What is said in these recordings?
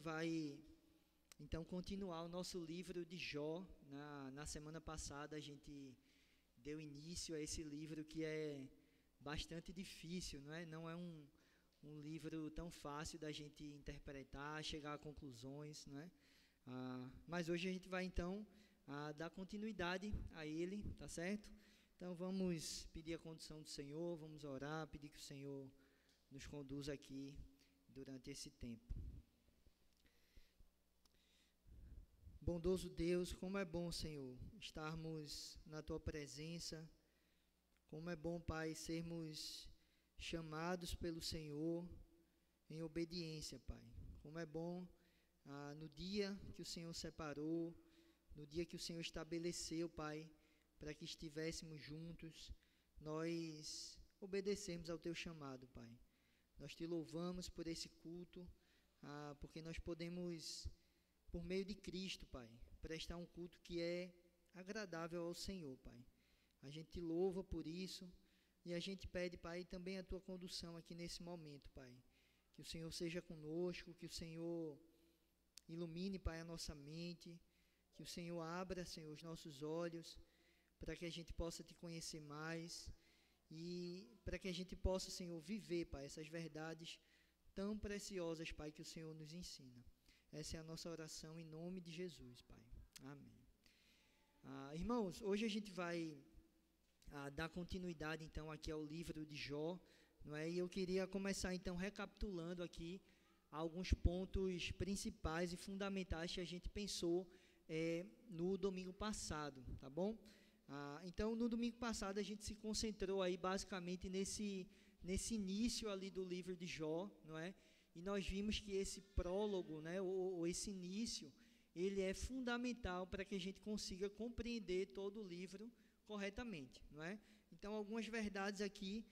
vai, então, continuar o nosso livro de Jó. Na semana passada, a gente deu início a esse livro que é bastante difícil, não é? Não é um livro tão fácil da gente interpretar, chegar a conclusões, não é? Mas hoje a gente vai, então, dar continuidade a ele, tá certo? Então, vamos pedir a condução do Senhor, vamos orar, pedir que o Senhor nos conduza aqui durante esse tempo. Bondoso Deus, como é bom, Senhor, estarmos na Tua presença, como é bom, Pai, sermos chamados pelo Senhor em obediência, Pai. Como é bom no dia que o Senhor separou, no dia que o Senhor estabeleceu, Pai, para que estivéssemos juntos, nós obedecemos ao Teu chamado, Pai. Nós Te louvamos por esse culto, porque nós podemos, por meio de Cristo, Pai, prestar um culto que é agradável ao Senhor, Pai. A gente Te louva por isso e a gente pede, Pai, também a Tua condução aqui nesse momento, Pai. Que o Senhor seja conosco, que o Senhor ilumine, Pai, a nossa mente, que o Senhor abra, Senhor, os nossos olhos, para que a gente possa Te conhecer mais e para que a gente possa, Senhor, viver, Pai, essas verdades tão preciosas, Pai, que o Senhor nos ensina. Essa é a nossa oração em nome de Jesus, Pai. Amém. Irmãos, hoje a gente vai dar continuidade, então, aqui ao livro de Jó, não é? E eu queria começar, então, recapitulando aqui alguns pontos principais e fundamentais que a gente pensou no domingo passado, tá bom? Então, no domingo passado, a gente se concentrou aí, basicamente, nesse início ali do livro de Jó, não é? E nós vimos que esse prólogo, né, ou esse início, ele é fundamental para que a gente consiga compreender todo o livro corretamente, não é? Então, algumas verdades aqui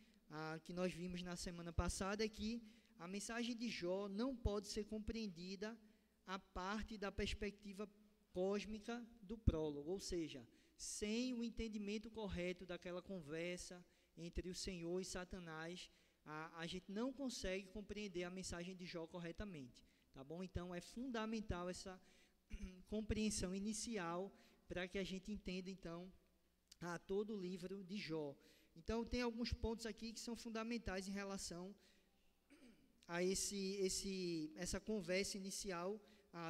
que nós vimos na semana passada é que a mensagem de Jó não pode ser compreendida a parte da perspectiva cósmica do prólogo, ou seja, sem o entendimento correto daquela conversa entre o Senhor e Satanás, a gente não consegue compreender a mensagem de Jó corretamente, tá bom? Então, é fundamental essa compreensão inicial para que a gente entenda, então, todo o livro de Jó. Então, tem alguns pontos aqui que são fundamentais em relação a essa conversa inicial.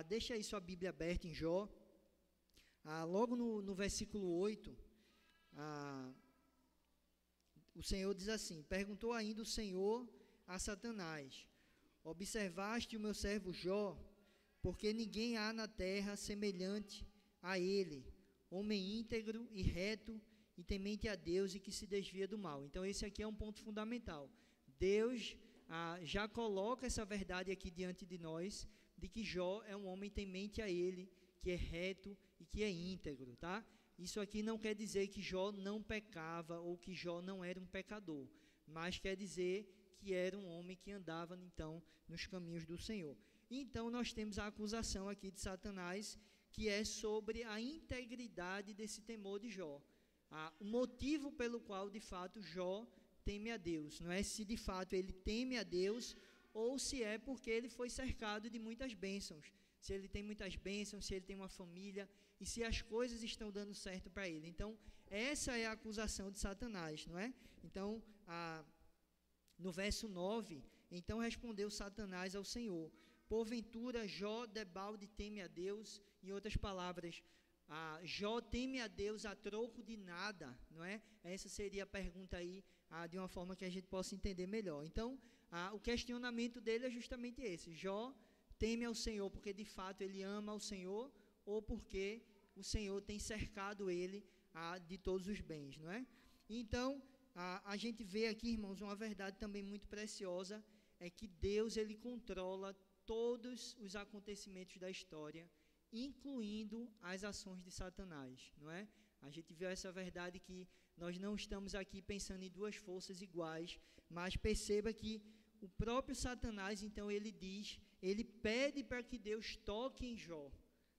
Deixa aí sua Bíblia aberta em Jó. Logo no versículo 8, o Senhor diz assim: perguntou ainda o Senhor a Satanás: observaste o meu servo Jó, porque ninguém há na terra semelhante a ele, homem íntegro e reto e temente a Deus e que se desvia do mal. Então esse aqui é um ponto fundamental. Deus já coloca essa verdade aqui diante de nós, de que Jó é um homem temente a ele, que é reto e que é íntegro, tá? Isso aqui não quer dizer que Jó não pecava ou que Jó não era um pecador, mas quer dizer que era um homem que andava, então, nos caminhos do Senhor. Então, nós temos a acusação aqui de Satanás, que é sobre a integridade desse temor de Jó. O motivo pelo qual, de fato, Jó teme a Deus. Não é se, de fato, ele teme a Deus ou se é porque ele foi cercado de muitas bênçãos. Se ele tem muitas bênçãos, se ele tem uma família e se as coisas estão dando certo para ele. Então, essa é a acusação de Satanás, não é? Então, no verso 9, então respondeu Satanás ao Senhor: porventura Jó debalde teme a Deus? Em outras palavras, Jó teme a Deus a troco de nada, não é? Essa seria a pergunta aí, de uma forma que a gente possa entender melhor. Então, o questionamento dele é justamente esse: Jó teme ao Senhor porque de fato ele ama ao Senhor, ou porque o Senhor tem cercado ele de todos os bens, não é? Então, a gente vê aqui, irmãos, uma verdade também muito preciosa, é que Deus, ele controla todos os acontecimentos da história, incluindo as ações de Satanás, não é? A gente vê essa verdade que nós não estamos aqui pensando em duas forças iguais, mas perceba que o próprio Satanás, então, ele pede para que Deus toque em Jó,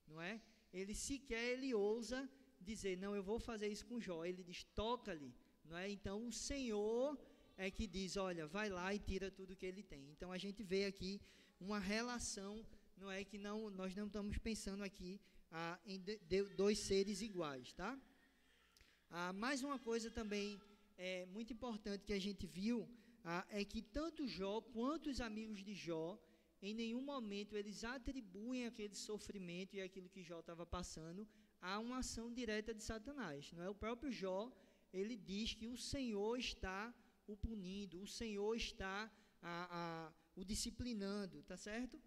não é? Ele ousa dizer: não, eu vou fazer isso com Jó. Ele diz: toca-lhe, não é? Então, o Senhor é que diz: olha, vai lá e tira tudo que ele tem. Então, a gente vê aqui uma relação não é que nós não estamos pensando aqui em dois seres iguais, tá? Mais uma coisa também muito importante que a gente viu é que tanto Jó quanto os amigos de Jó, em nenhum momento eles atribuem aquele sofrimento e aquilo que Jó estava passando a uma ação direta de Satanás, não é? O próprio Jó, ele diz que o Senhor está o punindo, o Senhor está o disciplinando, tá certo?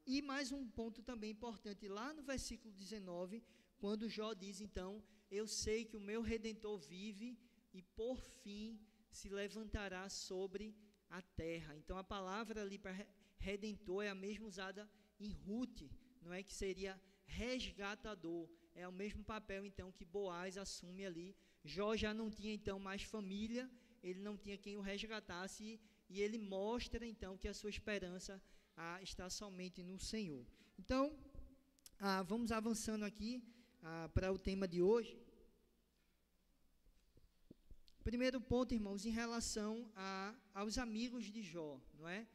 E mais um ponto também importante, lá no versículo 19, quando Jó diz, então, eu sei que o meu Redentor vive e por fim se levantará sobre a terra. Então a palavra ali para Redentor é a mesma usada em Ruth, não é, que seria resgatador, é o mesmo papel então que Boaz assume ali. Jó já não tinha então mais família, ele não tinha quem o resgatasse, e ele mostra então que a sua esperança está somente no Senhor. Então, vamos avançando aqui para o tema de hoje. Primeiro ponto, irmãos, em relação aos amigos de Jó, não é?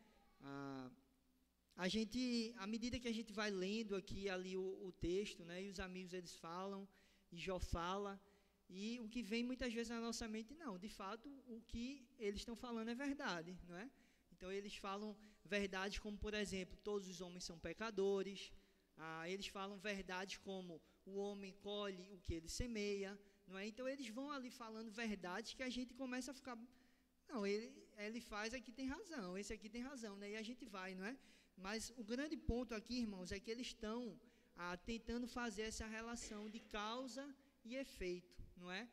À medida que a gente vai lendo aqui ali o texto, né, e os amigos eles falam, e Jó fala, e o que vem muitas vezes na nossa mente, não, de fato, o que eles estão falando é verdade, não é? Então, eles falam verdades como, por exemplo, todos os homens são pecadores, eles falam verdades como o homem colhe o que ele semeia, não é? Então, eles vão ali falando verdades que a gente começa a ficar, não, ele faz, aqui tem razão, esse aqui tem razão, né? E a gente vai, não é? Mas o grande ponto aqui, irmãos, é que eles estão tentando fazer essa relação de causa e efeito, não é?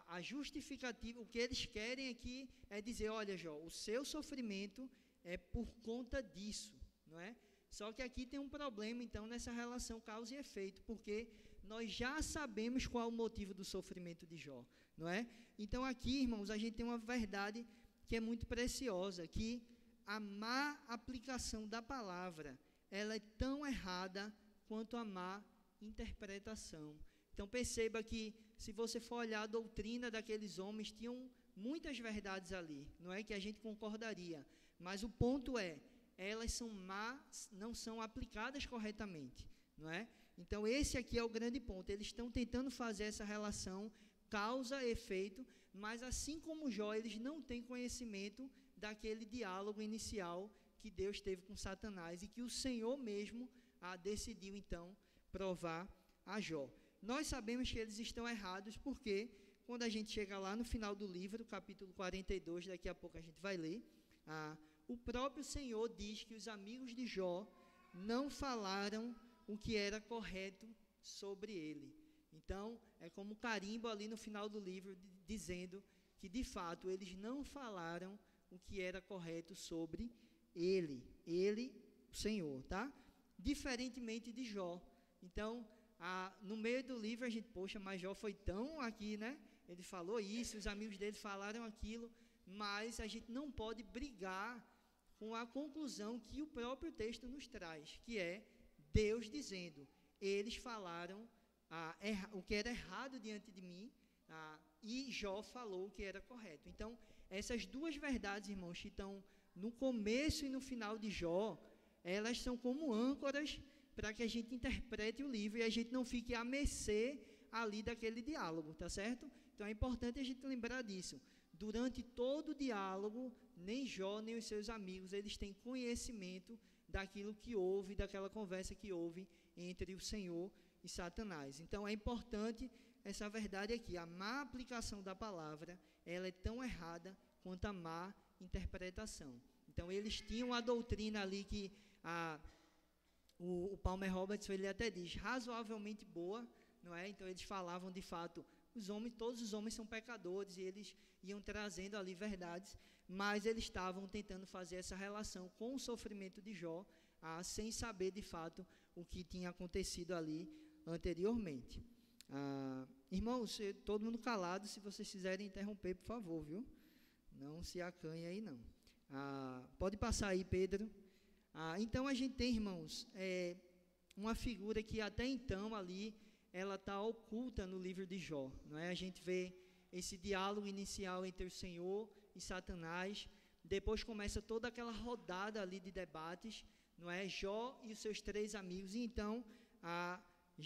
A justificativa, o que eles querem aqui é dizer, olha, Jó, o seu sofrimento é por conta disso, não é? Só que aqui tem um problema, então, nessa relação causa e efeito, porque nós já sabemos qual é o motivo do sofrimento de Jó, não é? Então, aqui, irmãos, a gente tem uma verdade que é muito preciosa, que a má aplicação da palavra, ela é tão errada quanto a má interpretação. Então, perceba que, se você for olhar a doutrina daqueles homens, tinham muitas verdades ali, não é que a gente concordaria, mas o ponto é, elas são más, não são aplicadas corretamente, não é? Então, esse aqui é o grande ponto, eles estão tentando fazer essa relação causa-efeito, mas assim como Jó, eles não têm conhecimento daquele diálogo inicial que Deus teve com Satanás e que o Senhor mesmo decidiu, então, provar a Jó. Nós sabemos que eles estão errados porque, quando a gente chega lá no final do livro, capítulo 42, daqui a pouco a gente vai ler, o próprio Senhor diz que os amigos de Jó não falaram o que era correto sobre ele. Então, é como carimbo ali no final do livro, dizendo que, de fato, eles não falaram o que era correto sobre ele, o Senhor, tá? Diferentemente de Jó. Então, no meio do livro a gente, poxa, mas Jó foi tão aqui, né? Ele falou isso, os amigos dele falaram aquilo, mas a gente não pode brigar com a conclusão que o próprio texto nos traz, que é Deus dizendo, eles falaram o que era errado diante de mim, e Jó falou o que era correto. Então, essas duas verdades, irmãos, que estão no começo e no final de Jó, elas são como âncoras para que a gente interprete o livro e a gente não fique à mercê ali daquele diálogo, tá certo? Então é importante a gente lembrar disso. Durante todo o diálogo, nem Jó, nem os seus amigos, eles têm conhecimento daquilo que houve, daquela conversa que houve entre o Senhor e Satanás. Então é importante essa verdade aqui, a má aplicação da palavra, ela é tão errada quanto a má interpretação. Então eles tinham a doutrina ali que o Palmer Robertson, ele até diz, razoavelmente boa, não é? Então eles falavam de fato, todos os homens são pecadores, e eles iam trazendo ali verdades, mas eles estavam tentando fazer essa relação com o sofrimento de Jó, sem saber de fato o que tinha acontecido ali anteriormente. Irmãos, todo mundo calado, se vocês quiserem interromper, por favor, viu? Não se acanhe aí não. Pode passar aí, Pedro. Então a gente tem, irmãos, uma figura que até então ali, ela está oculta no livro de Jó, não é? A gente vê esse diálogo inicial entre o Senhor e Satanás, depois começa toda aquela rodada ali de debates, não é? Jó e os seus 3 amigos. E então,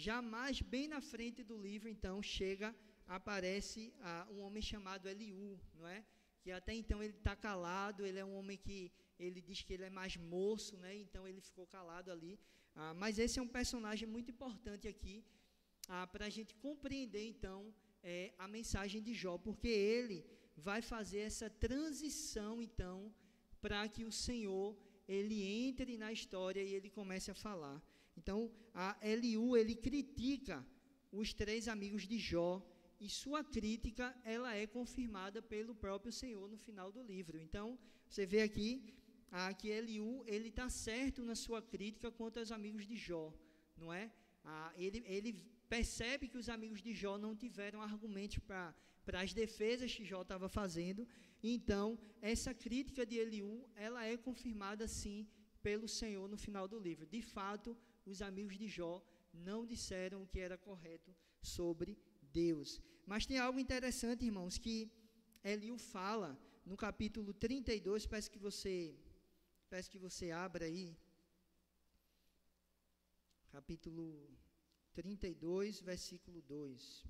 já mais bem na frente do livro, então, aparece um homem chamado Eliú, não é? Que até então ele está calado, ele é um homem que ele diz que ele é mais moço, né? Então ele ficou calado ali. Mas esse é um personagem muito importante aqui, para a gente compreender então a mensagem de Jó, porque ele vai fazer essa transição então para que o Senhor ele entre na história e ele comece a falar. Então, Eliú ele critica os 3 amigos de Jó, e sua crítica ela é confirmada pelo próprio Senhor no final do livro. Então, você vê aqui que Eliú ele está certo na sua crítica contra os amigos de Jó, não é? Ele percebe que os amigos de Jó não tiveram argumentos para as defesas que Jó estava fazendo. Então, essa crítica de Eliú ela é confirmada sim pelo Senhor no final do livro. De fato, os amigos de Jó não disseram o que era correto sobre Deus. Mas tem algo interessante, irmãos, que Eliú fala no capítulo 32, peço que você abra aí, capítulo 32, versículo 2.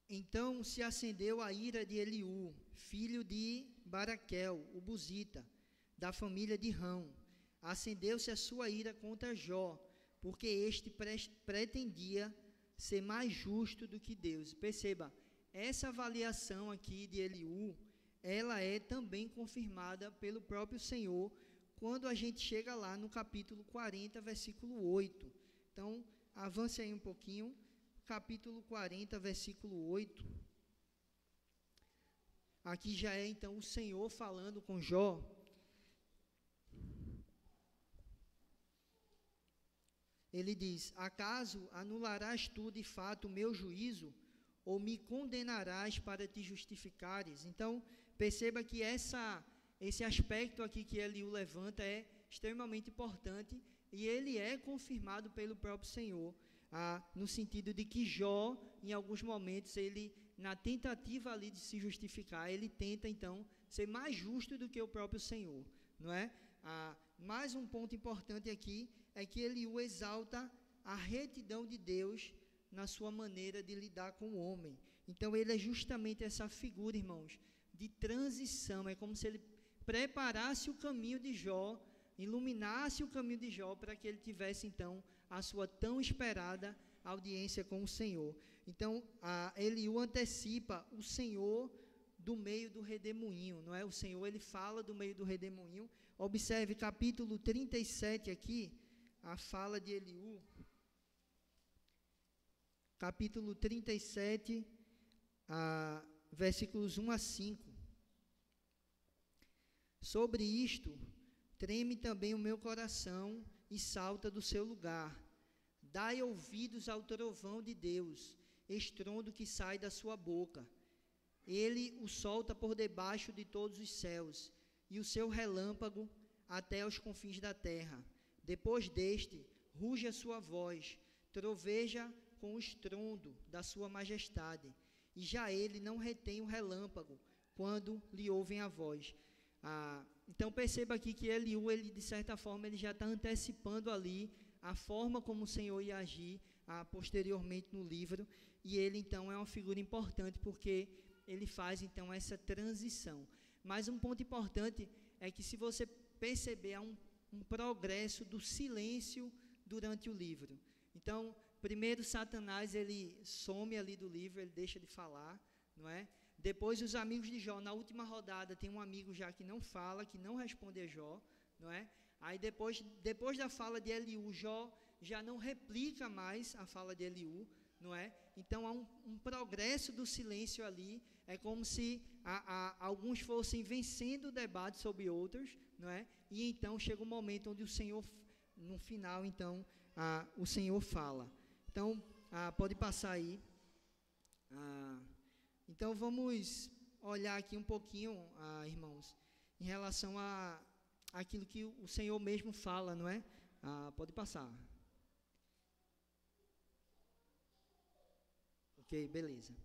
Então se acendeu a ira de Eliú, filho de Baraquel, o Buzita, da família de Rão. Acendeu-se a sua ira contra Jó, porque este pretendia ser mais justo do que Deus. Perceba, essa avaliação aqui de Eliú, ela é também confirmada pelo próprio Senhor, quando a gente chega lá no capítulo 40, versículo 8. Então, avance aí um pouquinho, capítulo 40, versículo 8. Aqui já é então o Senhor falando com Jó. Ele diz: acaso anularás tu de fato o meu juízo, ou me condenarás para te justificares? Então, perceba que esse aspecto aqui que Eliú levanta é extremamente importante, e ele é confirmado pelo próprio Senhor, no sentido de que Jó, em alguns momentos, ele, na tentativa ali de se justificar, ele tenta então ser mais justo do que o próprio Senhor, não é? Mais um ponto importante aqui é que Eliú exalta a retidão de Deus na sua maneira de lidar com o homem. Então ele é justamente essa figura, irmãos, de transição. É como se ele preparasse o caminho de Jó, iluminasse o caminho de Jó para que ele tivesse então a sua tão esperada audiência com o Senhor. Então Eliú antecipa o Senhor do meio do redemoinho, não é? O Senhor ele fala do meio do redemoinho. Observe capítulo 37 aqui, a fala de Eliú, capítulo 37, versículos 1 a 5. Sobre isto, treme também o meu coração e salta do seu lugar. Dai ouvidos ao trovão de Deus, estrondo que sai da sua boca. Ele o solta por debaixo de todos os céus, e o seu relâmpago até aos confins da terra. Depois deste, ruge a sua voz, troveja com o estrondo da sua majestade, e já ele não retém o relâmpago, quando lhe ouvem a voz. Então perceba aqui que Eliú, ele de certa forma, ele já está antecipando ali a forma como o Senhor ia agir posteriormente no livro, e ele então é uma figura importante, porque ele faz então essa transição. Mas um ponto importante é que, se você perceber, há um progresso do silêncio durante o livro. Então, primeiro Satanás ele some ali do livro, ele deixa de falar, não é? Depois os amigos de Jó, na última rodada, tem um amigo já que não fala, que não responde a Jó, não é? Aí depois da fala de Eliú, Jó já não replica mais a fala de Eliú, não é? Então há um progresso do silêncio ali, é como se alguns fossem vencendo o debate sobre outros, não é? E então chega um momento onde o Senhor, no final, então, o Senhor fala. Então, pode passar aí. Então, vamos olhar aqui um pouquinho, irmãos, em relação àquilo que o Senhor mesmo fala, não é? Pode passar. Ok, beleza.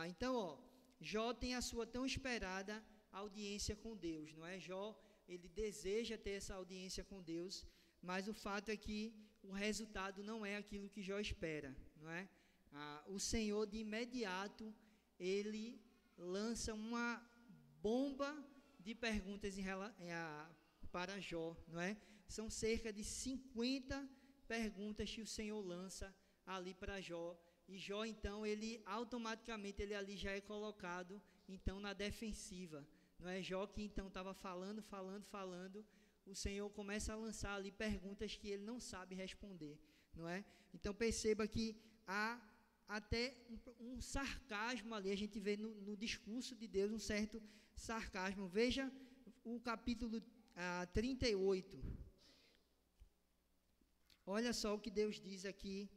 Então, Jó tem a sua tão esperada audiência com Deus, não é? Jó, ele deseja ter essa audiência com Deus, mas o fato é que o resultado não é aquilo que Jó espera, não é? O Senhor, de imediato, ele lança uma bomba de perguntas para Jó, não é? São cerca de 50 perguntas que o Senhor lança ali para Jó, e Jó, então, ele automaticamente, ele ali já é colocado, então, na defensiva, não é? Jó que, então, estava falando, o Senhor começa a lançar ali perguntas que ele não sabe responder, não é? Então, perceba que há até um sarcasmo ali, a gente vê no discurso de Deus um certo sarcasmo. Veja o capítulo 38. Olha só o que Deus diz aqui,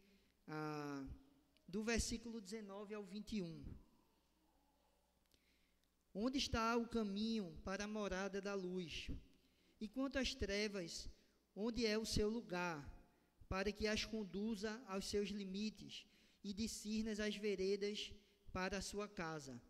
do versículo 19 ao 21. Onde está o caminho para a morada da luz? E quanto às trevas, onde é o seu lugar, para que as conduza aos seus limites e discirnas as veredas para a sua casa?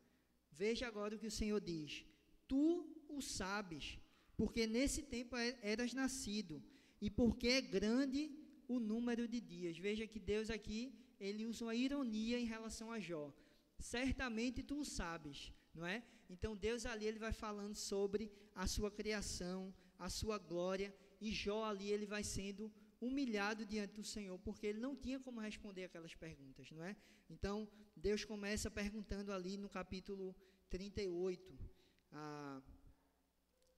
Veja agora o que o Senhor diz. Tu o sabes, porque nesse tempo eras nascido, e porque é grande o número de dias. Veja que Deus aqui, ele usa uma ironia em relação a Jó. Certamente tu o sabes, não é? Então Deus ali, ele vai falando sobre a sua criação, a sua glória, e Jó ali, ele vai sendo humilhado diante do Senhor, porque ele não tinha como responder aquelas perguntas, não é? Então, Deus começa perguntando ali no capítulo 38,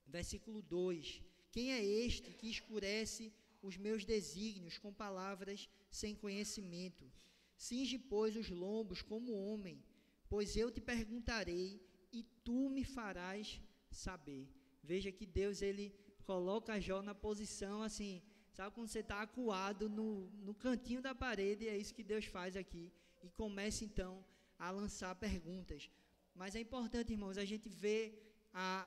versículo 2, quem é este que escurece os meus desígnios com palavras sem conhecimento? Cinge, pois, os lombos como homem, pois eu te perguntarei e tu me farás saber. Veja que Deus, ele coloca Jó na posição assim, sabe quando você está acuado no cantinho da parede? É isso que Deus faz aqui, e começa então a lançar perguntas. Mas é importante, irmãos, a gente vê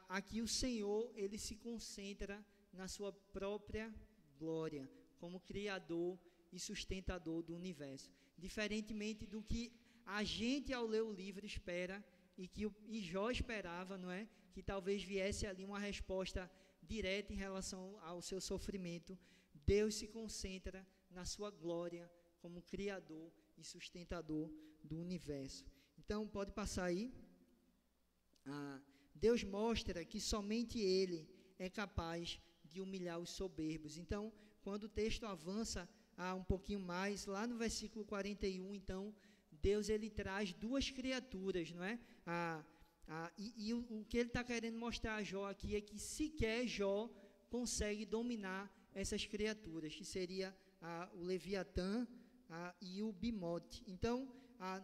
aqui o Senhor, ele se concentra na sua própria glória, como Criador e sustentador do universo. Diferentemente do que a gente, ao ler o livro, espera, e Jó esperava, não é? Que talvez viesse ali uma resposta direta em relação ao seu sofrimento. Deus se concentra na sua glória como Criador e sustentador do universo. Então, pode passar aí. Deus mostra que somente Ele é capaz de humilhar os soberbos. Então, quando o texto avança um pouquinho mais, lá no versículo 41, então, Deus, ele traz duas criaturas, não é? E o que ele está querendo mostrar a Jó aqui é que sequer Jó consegue dominar essas criaturas, que seria o Leviatã e o Bimote. Então,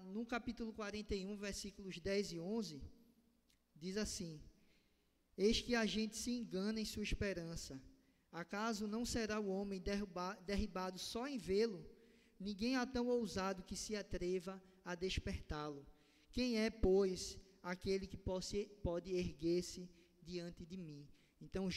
no capítulo 41, versículos 10 e 11, diz assim: eis que a gente se engana em sua esperança. Acaso não será o homem derribado só em vê-lo? Ninguém há tão ousado que se atreva a despertá-lo. Quem é, pois, aquele que pode erguer-se diante de mim? Então,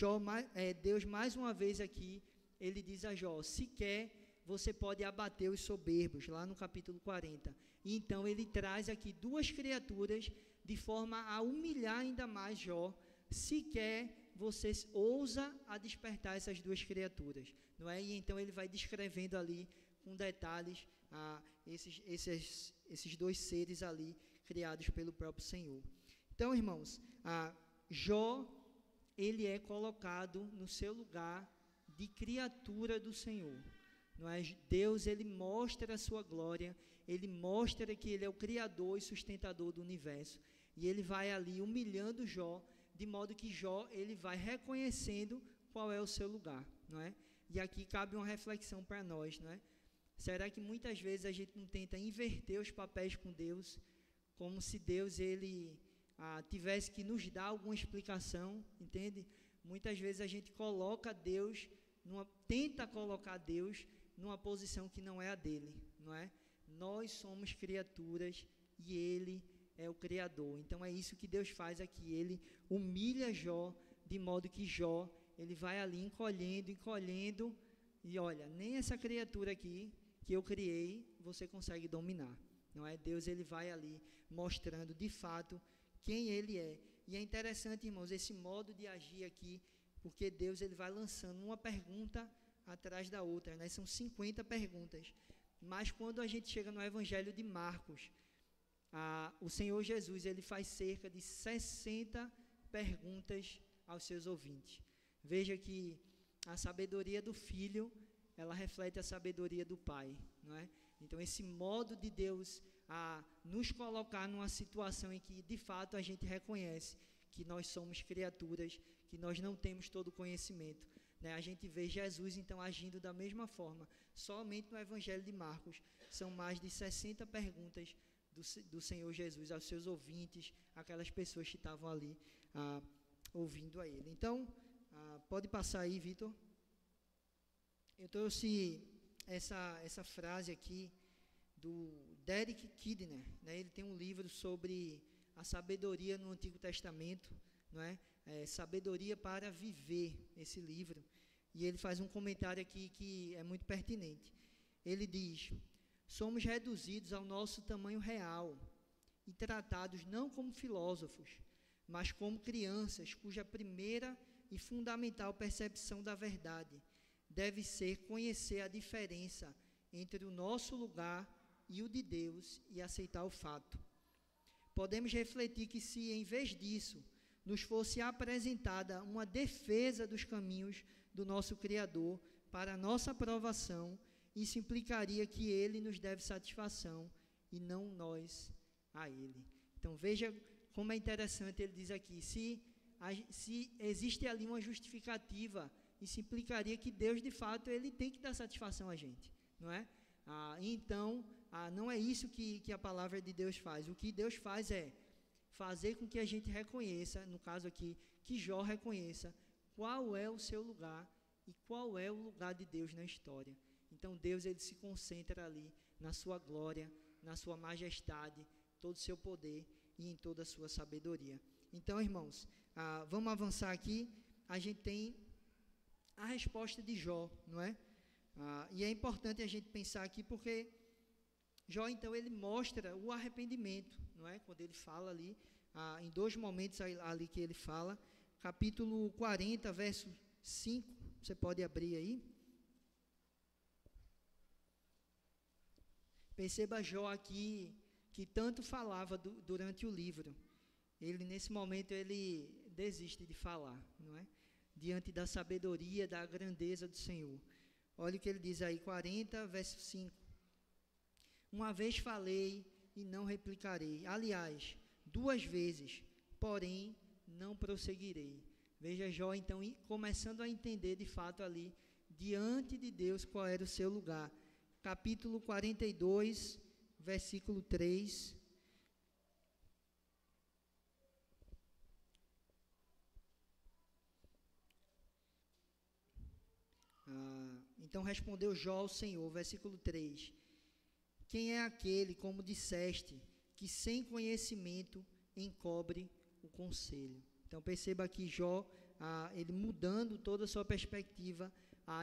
Deus mais uma vez aqui, ele diz a Jó, sequer você pode abater os soberbos, lá no capítulo 40. E então ele traz aqui duas criaturas de forma a humilhar ainda mais Jó, sequer você ousa a despertar essas duas criaturas, não é? E então ele vai descrevendo ali com detalhes esses dois seres ali criados pelo próprio Senhor. Então, irmãos, Jó, ele é colocado no seu lugar de criatura do Senhor, não é? Deus, ele mostra a sua glória, ele mostra que ele é o criador e sustentador do universo, e ele vai ali humilhando Jó, de modo que Jó, ele vai reconhecendo qual é o seu lugar, não é? E aqui cabe uma reflexão para nós, não é? Será que muitas vezes a gente não tenta inverter os papéis com Deus, como se Deus, ele tivesse que nos dar alguma explicação, entende? Muitas vezes a gente tenta colocar Deus numa posição que não é a dele, não é? Nós somos criaturas e ele é o Criador. Então é isso que Deus faz aqui, ele humilha Jó, de modo que Jó, ele vai ali encolhendo, e olha, nem essa criatura aqui que eu criei, você consegue dominar, não é? Deus, ele vai ali mostrando de fato quem Ele é. E é interessante, irmãos, esse modo de agir aqui, porque Deus ele vai lançando uma pergunta atrás da outra, né? São 50 perguntas. Mas quando a gente chega no Evangelho de Marcos, o Senhor Jesus ele faz cerca de 60 perguntas aos seus ouvintes. Veja que a sabedoria do Filho, ela reflete a sabedoria do Pai, não é? Então, esse modo de Deus nos colocar numa situação em que, de fato, a gente reconhece que nós somos criaturas, que nós não temos todo o conhecimento, né? A gente vê Jesus, então, agindo da mesma forma. Somente no Evangelho de Marcos, são mais de 60 perguntas do Senhor Jesus aos seus ouvintes, aquelas pessoas que estavam ali ouvindo a Ele. Então, pode passar aí, Vitor. Eu trouxe essa frase aqui do Derek Kidner, né? Ele tem um livro sobre a sabedoria no Antigo Testamento, não é? Sabedoria para viver, esse livro. E ele faz um comentário aqui que é muito pertinente. Ele diz: somos reduzidos ao nosso tamanho real e tratados não como filósofos, mas como crianças cuja primeira e fundamental percepção da verdade deve ser conhecer a diferença entre o nosso lugar e o de Deus e aceitar o fato. Podemos refletir que se, em vez disso, nos fosse apresentada uma defesa dos caminhos do nosso Criador para a nossa aprovação, isso implicaria que Ele nos deve satisfação e não nós a Ele. Então veja como é interessante, ele diz aqui, se existe ali uma justificativa, isso implicaria que Deus, de fato, Ele tem que dar satisfação a gente, não é? Então, não é isso que a palavra de Deus faz. O que Deus faz é fazer com que a gente reconheça, no caso aqui, que Jó reconheça qual é o seu lugar e qual é o lugar de Deus na história. Então, Deus, ele se concentra ali na sua glória, na sua majestade, todo o seu poder e em toda a sua sabedoria. Então, irmãos, vamos avançar aqui. A gente tem a resposta de Jó, não é? E é importante a gente pensar aqui porque Jó, então, ele mostra o arrependimento, não é? Quando ele fala ali, em dois momentos ali que ele fala, capítulo 40, verso 5, você pode abrir aí. Perceba Jó aqui, que tanto falava durante o livro. Ele, nesse momento, ele desiste de falar, não é? Diante da sabedoria, da grandeza do Senhor. Olha o que ele diz aí, 40, verso 5. Uma vez falei e não replicarei. Aliás, 2 vezes, porém, não prosseguirei. Veja Jó, então, começando a entender, de fato, ali, diante de Deus, qual era o seu lugar. Capítulo 42, versículo 3. Então respondeu Jó ao Senhor, versículo 3. Quem é aquele, como disseste, que sem conhecimento encobre o conselho? Então perceba aqui Jó, ele mudando toda a sua perspectiva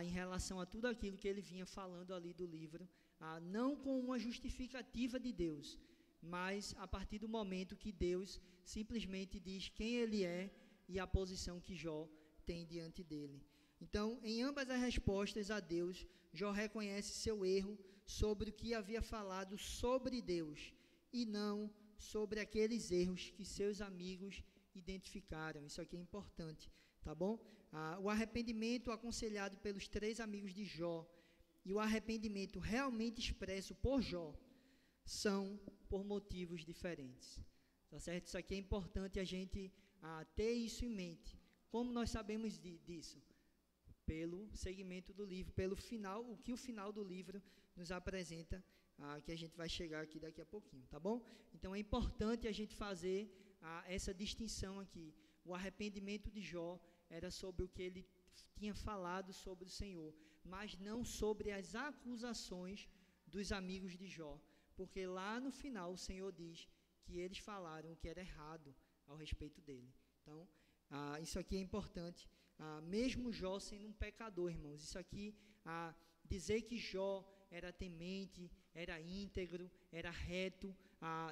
em relação a tudo aquilo que ele vinha falando ali do livro, não com uma justificativa de Deus, mas a partir do momento que Deus simplesmente diz quem ele é e a posição que Jó tem diante dele. Então, em ambas as respostas a Deus, Jó reconhece seu erro sobre o que havia falado sobre Deus e não sobre aqueles erros que seus amigos identificaram. Isso aqui é importante, tá bom? O arrependimento aconselhado pelos 3 amigos de Jó e o arrependimento realmente expresso por Jó são por motivos diferentes, tá certo? Isso aqui é importante a gente ter isso em mente. Como nós sabemos disso? Pelo segmento do livro, pelo final, o que o final do livro nos apresenta, que a gente vai chegar aqui daqui a pouquinho, tá bom? Então é importante a gente fazer essa distinção aqui. O arrependimento de Jó era sobre o que ele tinha falado sobre o Senhor, mas não sobre as acusações dos amigos de Jó, porque lá no final o Senhor diz que eles falaram o que era errado ao respeito dele. Então, isso aqui é importante. Mesmo Jó sendo um pecador, irmãos, isso aqui, dizer que Jó era temente, era íntegro, era reto,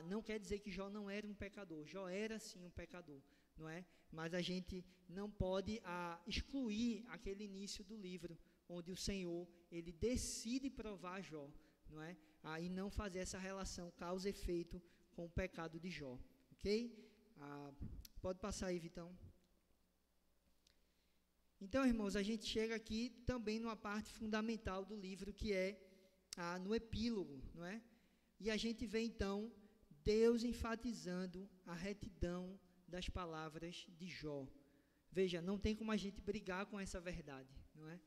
não quer dizer que Jó não era um pecador. Jó era sim um pecador, não é? Mas a gente não pode excluir aquele início do livro, onde o Senhor, ele decide provar Jó, não é? E não fazer essa relação causa e efeito com o pecado de Jó, ok? Pode passar aí, Vitão. Então, irmãos, a gente chega aqui também numa parte fundamental do livro, que é no epílogo, não é? E a gente vê, então, Deus enfatizando a retidão das palavras de Jó. Veja, não tem como a gente brigar com essa verdade, não é?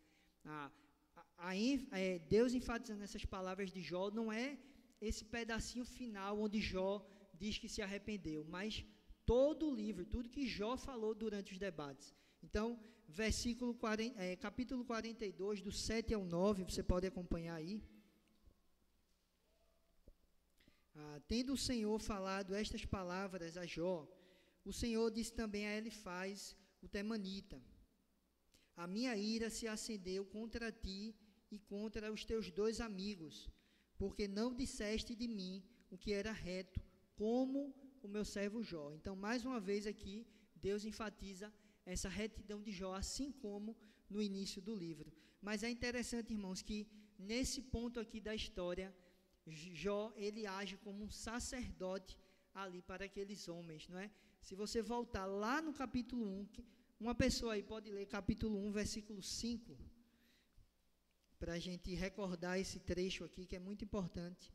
Deus enfatizando essas palavras de Jó não é esse pedacinho final onde Jó diz que se arrependeu, mas todo o livro, tudo que Jó falou durante os debates. Então, capítulo 42, do 7 ao 9, você pode acompanhar aí. Tendo o Senhor falado estas palavras a Jó, o Senhor disse também a Elifaz, o temanita: a minha ira se acendeu contra ti e contra os teus dois amigos, porque não disseste de mim o que era reto, como o meu servo Jó. Então, mais uma vez aqui, Deus enfatiza essa retidão de Jó, assim como no início do livro. Mas é interessante, irmãos, que nesse ponto aqui da história, Jó, ele age como um sacerdote ali para aqueles homens, não é? Se você voltar lá no capítulo 1, uma pessoa aí pode ler capítulo 1, versículo 5, para a gente recordar esse trecho aqui, que é muito importante.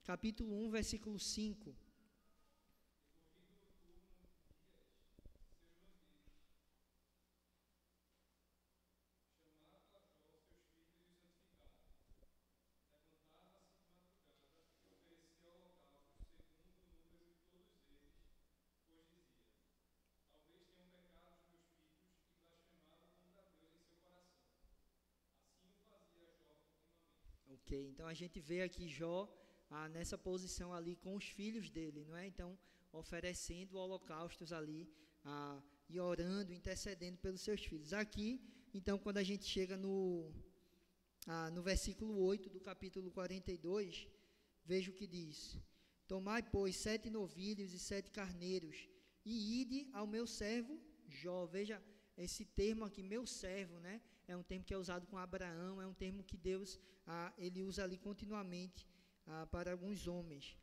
Capítulo 1, versículo 5. Ok, então a gente vê aqui Jó nessa posição ali com os filhos dele, não é? Então, oferecendo holocaustos ali e orando, intercedendo pelos seus filhos. Aqui, então, quando a gente chega no versículo 8 do capítulo 42, veja o que diz: tomai, pois, 7 novilhos e 7 carneiros, e ide ao meu servo Jó. Veja esse termo aqui, meu servo, né? É um termo que é usado com Abraão, é um termo que Deus ele usa ali continuamente para alguns homens.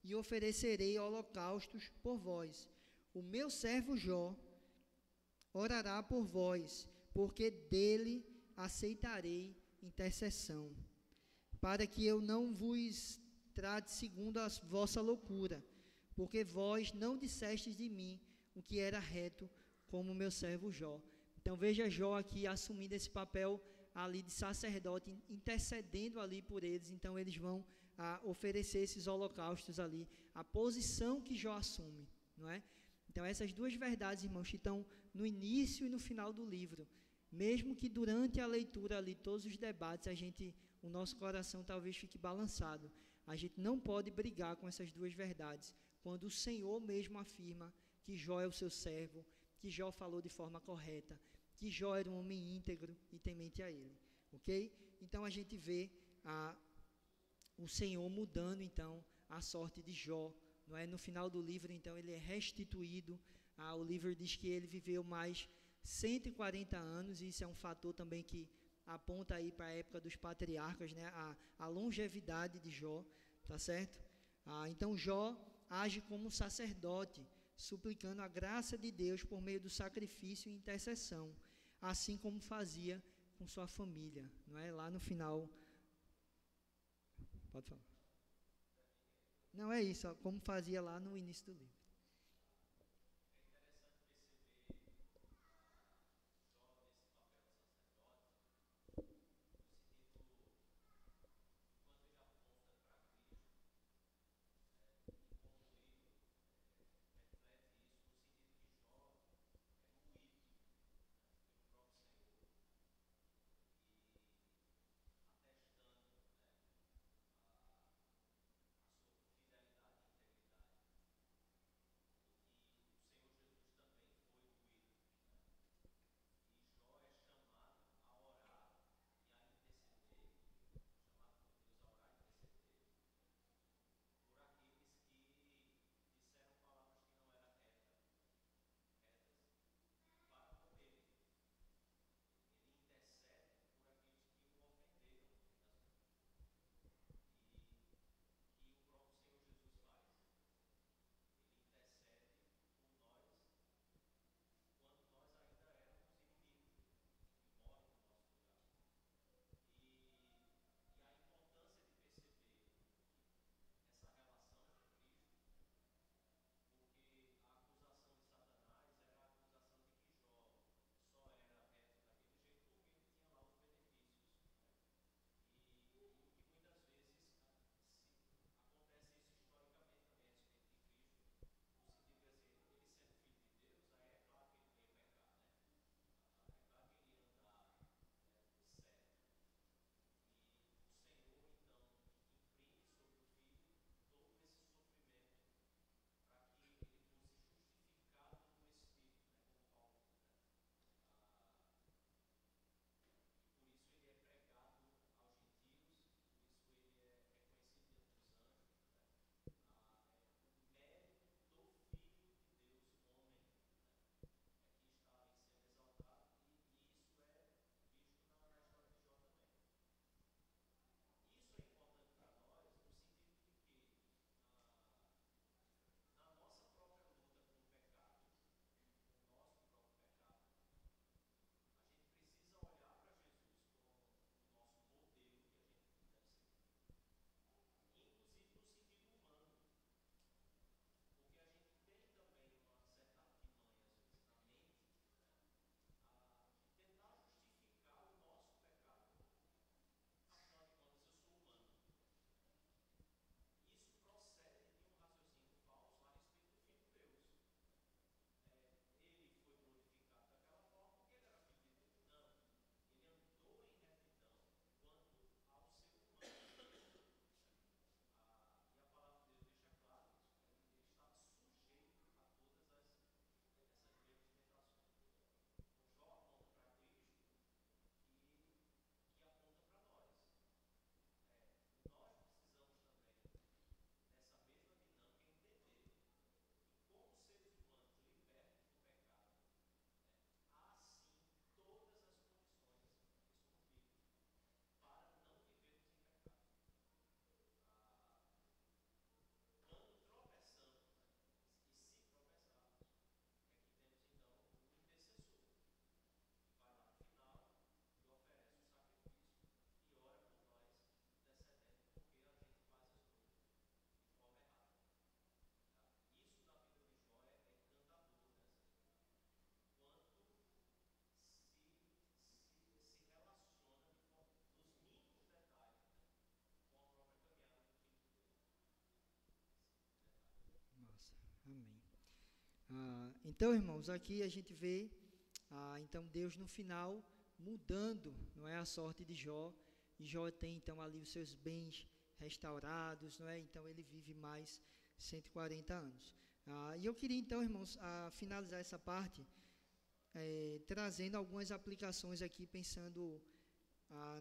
E oferecerei holocaustos por vós. O meu servo Jó orará por vós, porque dele aceitarei intercessão, para que eu não vos trate segundo a vossa loucura, porque vós não dissestes de mim o que era reto, como o meu servo Jó. Então veja Jó aqui assumindo esse papel ali de sacerdote, intercedendo ali por eles. Então eles vão oferecer esses holocaustos ali, a posição que Jó assume, não é? Então essas duas verdades, irmãos, que estão no início e no final do livro, mesmo que durante a leitura ali, todos os debates, o nosso coração talvez fique balançado. A gente não pode brigar com essas duas verdades, quando o Senhor mesmo afirma que Jó é o seu servo, que Jó falou de forma correta, que Jó era um homem íntegro e temente a ele, ok? Então a gente vê o Senhor mudando então a sorte de Jó, não é? No final do livro, então, ele é restituído. O livro diz que ele viveu mais 140 anos, e isso é um fator também que aponta aí para a época dos patriarcas, né? A longevidade de Jó, tá certo? Então Jó age como um sacerdote, suplicando a graça de Deus por meio do sacrifício e intercessão, assim como fazia com sua família, não é? Lá no final. Pode falar. Não, é isso, como fazia lá no início do livro. Então, irmãos, aqui a gente vê, então, Deus no final mudando, não é, a sorte de Jó, e Jó tem, então, ali os seus bens restaurados, não é, então ele vive mais 140 anos. E eu queria, então, irmãos, finalizar essa parte, trazendo algumas aplicações aqui, pensando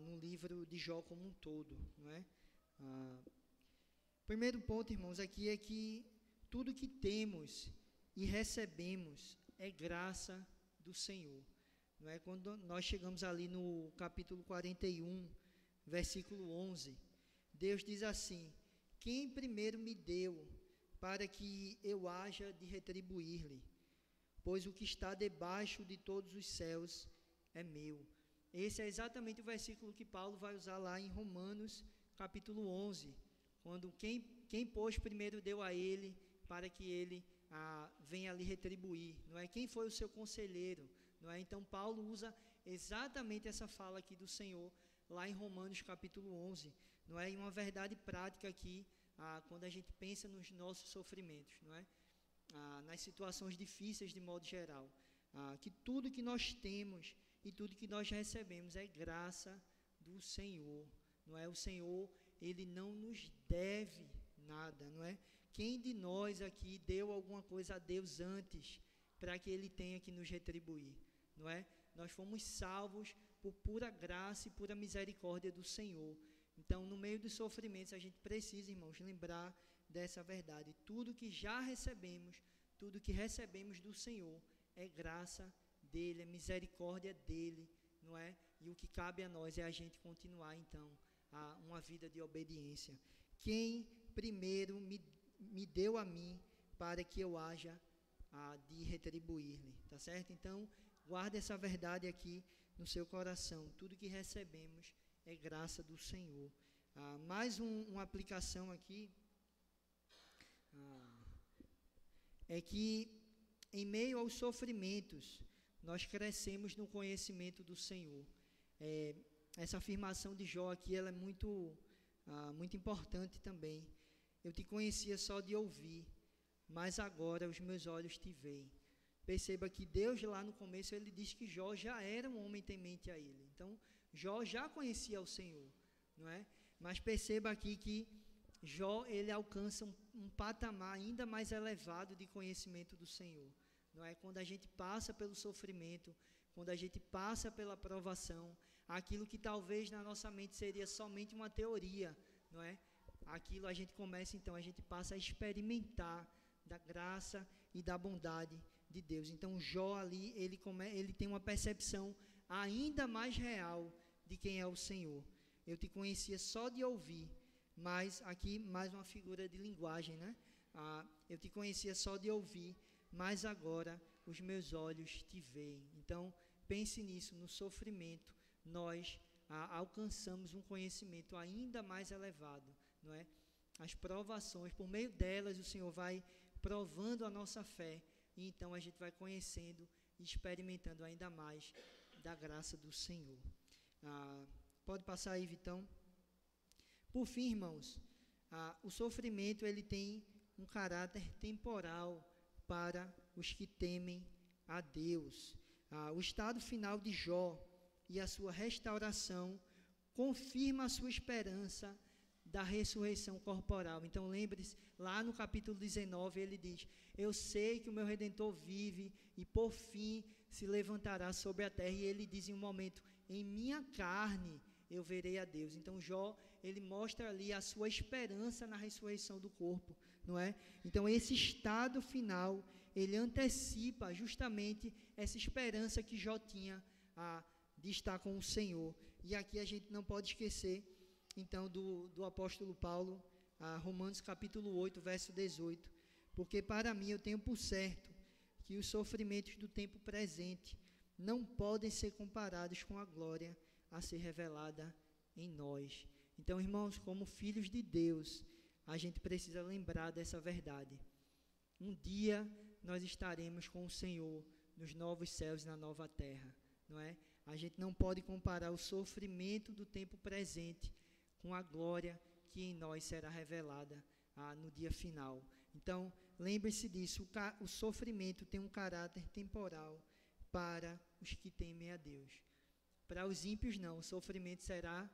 no livro de Jó como um todo, não é? Primeiro ponto, irmãos, aqui é que tudo que temos e recebemos é graça do Senhor, não é? Quando nós chegamos ali no capítulo 41, versículo 11, Deus diz assim: quem primeiro me deu para que eu haja de retribuir-lhe, pois o que está debaixo de todos os céus é meu. Esse é exatamente o versículo que Paulo vai usar lá em Romanos capítulo 11, quando quem pôs primeiro deu a ele para que ele venha lhe retribuir, não é? Quem foi o seu conselheiro, não é? Então Paulo usa exatamente essa fala aqui do Senhor lá em Romanos capítulo 11, não é? E uma verdade prática aqui, quando a gente pensa nos nossos sofrimentos, não é? Nas situações difíceis de modo geral, que tudo que nós temos e tudo que nós recebemos é graça do Senhor, não é? O Senhor, Ele não nos deve nada, não é? Quem de nós aqui deu alguma coisa a Deus antes para que Ele tenha que nos retribuir, não é? Nós fomos salvos por pura graça e pura misericórdia do Senhor. Então, no meio dos sofrimentos, a gente precisa, irmãos, lembrar dessa verdade. Tudo que já recebemos, tudo que recebemos do Senhor é graça dEle, é misericórdia dEle, não é? E o que cabe a nós é a gente continuar, então, uma vida de obediência. Quem primeiro me deu a mim para que eu haja de retribuir-lhe, tá certo? Então, guarde essa verdade aqui no seu coração. Tudo que recebemos é graça do Senhor. Mais uma aplicação aqui, é que em meio aos sofrimentos, nós crescemos no conhecimento do Senhor. Essa afirmação de Jó aqui, ela é muito importante também. Eu te conhecia só de ouvir, mas agora os meus olhos te veem. Perceba que Deus lá no começo, ele diz que Jó já era um homem temente a ele. Então, Jó já conhecia o Senhor, não é? Mas perceba aqui que Jó, ele alcança um patamar ainda mais elevado de conhecimento do Senhor, não é? Quando a gente passa pelo sofrimento, quando a gente passa pela provação, aquilo que talvez na nossa mente seria somente uma teoria, não é? Aquilo a gente começa, então, a gente passa a experimentar da graça e da bondade de Deus. Então, Jó ali, ele tem uma percepção ainda mais real de quem é o Senhor. Eu te conhecia só de ouvir, mas aqui mais uma figura de linguagem, né? Eu te conhecia só de ouvir, mas agora os meus olhos te veem. Então, pense nisso, no sofrimento, nós alcançamos um conhecimento ainda mais elevado, não é? As provações, por meio delas, o Senhor vai provando a nossa fé, e então a gente vai conhecendo e experimentando ainda mais da graça do Senhor. Pode passar aí, Vitão. Por fim, irmãos, o sofrimento, ele tem um caráter temporal para os que temem a Deus. O estado final de Jó e a sua restauração confirma a sua esperança da ressurreição corporal. Então, lembre-se, lá no capítulo 19, ele diz: eu sei que o meu Redentor vive e por fim se levantará sobre a terra. E ele diz em um momento: em minha carne eu verei a Deus. Então, Jó, ele mostra ali a sua esperança na ressurreição do corpo, não é? Então, esse estado final, ele antecipa justamente essa esperança que Jó tinha de estar com o Senhor. E aqui a gente não pode esquecer, então, do apóstolo Paulo, Romanos capítulo 8, verso 18. Porque para mim eu tenho por certo que os sofrimentos do tempo presente não podem ser comparados com a glória a ser revelada em nós. Então, irmãos, como filhos de Deus, a gente precisa lembrar dessa verdade. Um dia nós estaremos com o Senhor nos novos céus e na nova terra, não é? A gente não pode comparar o sofrimento do tempo presente com a glória que em nós será revelada no dia final. Então, lembre-se disso, o sofrimento tem um caráter temporal para os que temem a Deus. Para os ímpios não, o sofrimento será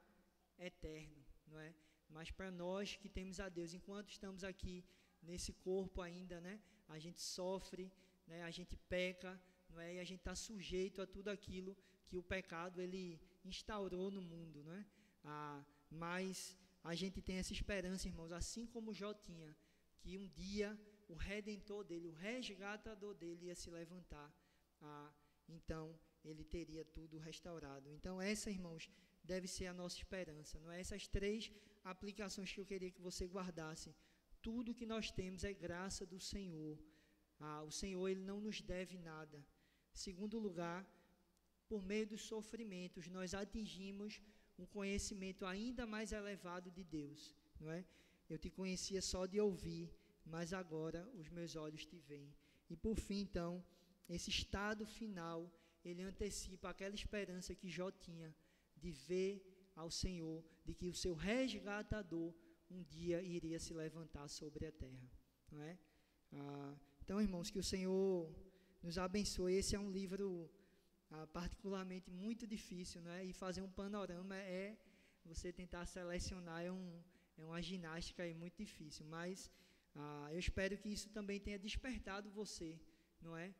eterno, não é? Mas para nós que temos a Deus, enquanto estamos aqui nesse corpo ainda, né? A gente sofre, né? A gente peca, não é? E a gente está sujeito a tudo aquilo que o pecado ele instaurou no mundo, não é? Mas a gente tem essa esperança, irmãos, assim como Jó tinha, que um dia o Redentor dele, o resgatador dele ia se levantar, então ele teria tudo restaurado. Então essa, irmãos, deve ser a nossa esperança, não é? Essas 3 aplicações que eu queria que você guardasse. Tudo que nós temos é graça do Senhor. O Senhor, ele não nos deve nada. Segundo lugar, por meio dos sofrimentos, nós atingimos um conhecimento ainda mais elevado de Deus, não é? Eu te conhecia só de ouvir, mas agora os meus olhos te veem. E por fim, então, esse estado final, ele antecipa aquela esperança que Jó tinha de ver ao Senhor, de que o seu resgatador um dia iria se levantar sobre a terra, não é? Então, irmãos, que o Senhor nos abençoe. Esse é um livro particularmente muito difícil, não é? E fazer um panorama você tentar selecionar é uma ginástica aí muito difícil, mas eu espero que isso também tenha despertado você, não é?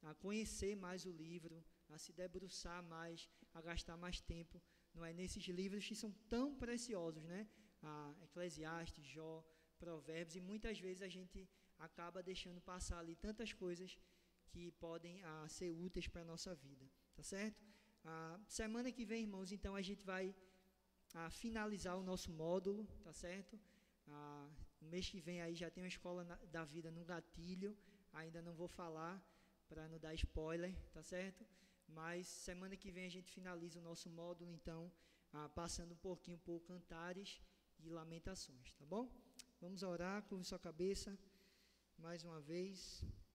A conhecer mais o livro, a se debruçar mais, a gastar mais tempo, não é? Nesses livros que são tão preciosos, né? Eclesiastes, Jó, Provérbios, e muitas vezes a gente acaba deixando passar ali tantas coisas que podem ser úteis para a nossa vida, tá certo? Semana que vem, irmãos, então a gente vai finalizar o nosso módulo, tá certo? No mês que vem aí já tem uma escola da vida no gatilho, ainda não vou falar para não dar spoiler, tá certo? Mas semana que vem a gente finaliza o nosso módulo, então, passando um pouquinho por cantares e lamentações, tá bom? Vamos orar, curve sua cabeça mais uma vez.